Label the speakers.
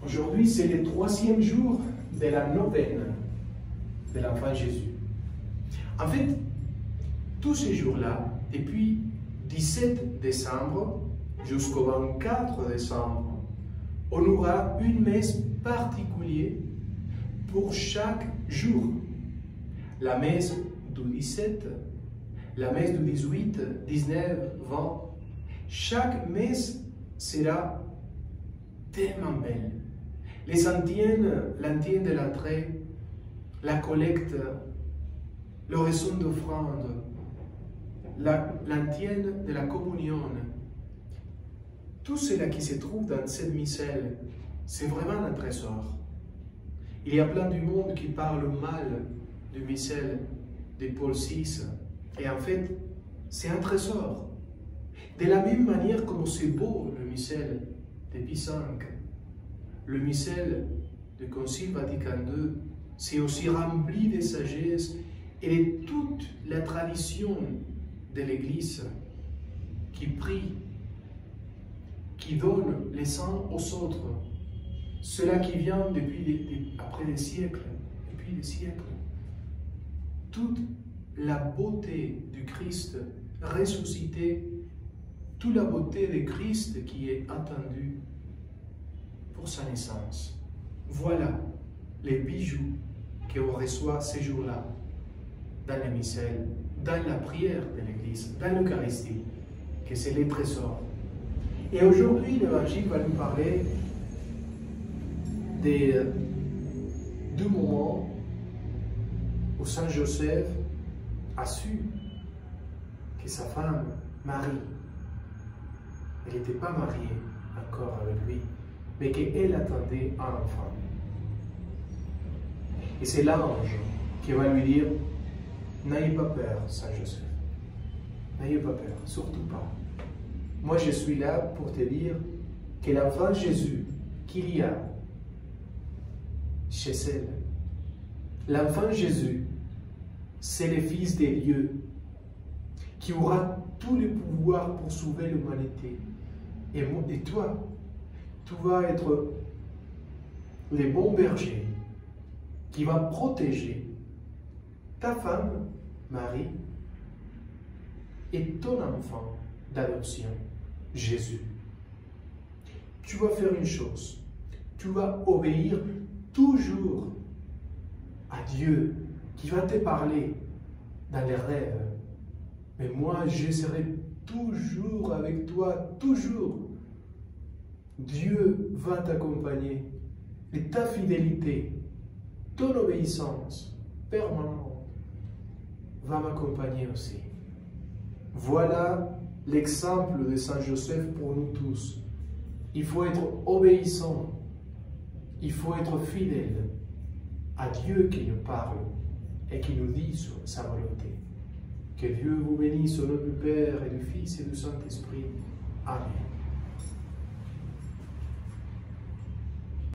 Speaker 1: Aujourd'hui, c'est le 3e jour de la neuvaine de l'enfant Jésus. En fait, tous ces jours-là, depuis 17 décembre jusqu'au 24 décembre, on aura une messe particulière pour chaque jour. La messe du 17, la messe du 18, 19, 20. Chaque messe sera tellement belle. Les antiennes, l'antienne de l'entrée, la collecte, l'oraison d'offrande, l'antienne de la communion, tout cela qui se trouve dans cette missel, c'est vraiment un trésor. Il y a plein du monde qui parle mal du missel de Paul VI, et en fait, c'est un trésor. De la même manière comme c'est beau le missel de Pie V, le missel du Concile Vatican II, c'est aussi rempli de sagesse et de toute la tradition de l'Église qui prie, qui donne les saints aux autres. Cela qui vient après des siècles, depuis des siècles. Toute la beauté du Christ ressuscité, toute la beauté de Christ qui est attendue pour sa naissance. Voilà les bijoux qu'on reçoit ces jours-là dans la missel, dans la prière de l'Église, dans l'Eucharistie, que c'est les trésors. Et aujourd'hui, l'Évangile va nous parler du moment où Saint Joseph a su que sa femme, Marie, elle n'était pas mariée encore avec lui, mais qu'elle attendait un enfant. Et c'est l'ange qui va lui dire, n'ayez pas peur, Saint Joseph. N'ayez pas peur, surtout pas. Moi, je suis là pour te dire que l'enfant Jésus qu'il y a chez elle, l'enfant Jésus, c'est le Fils de Dieu qui aura tout le pouvoir pour sauver l'humanité. Et toi, tu vas être le bon berger qui va protéger ta femme, Marie, et ton enfant d'adoption, Jésus. Tu vas faire une chose, tu vas obéir toujours à Dieu qui va te parler dans les rêves. Mais moi, je serai toujours avec toi, toujours. Dieu va t'accompagner. Et ta fidélité, ton obéissance permanente va m'accompagner aussi. Voilà l'exemple de Saint Joseph pour nous tous. Il faut être obéissant. Il faut être fidèle à Dieu qui nous parle et qui nous dit sa volonté. Que Dieu vous bénisse au nom du Père et du Fils et du Saint-Esprit. Amen.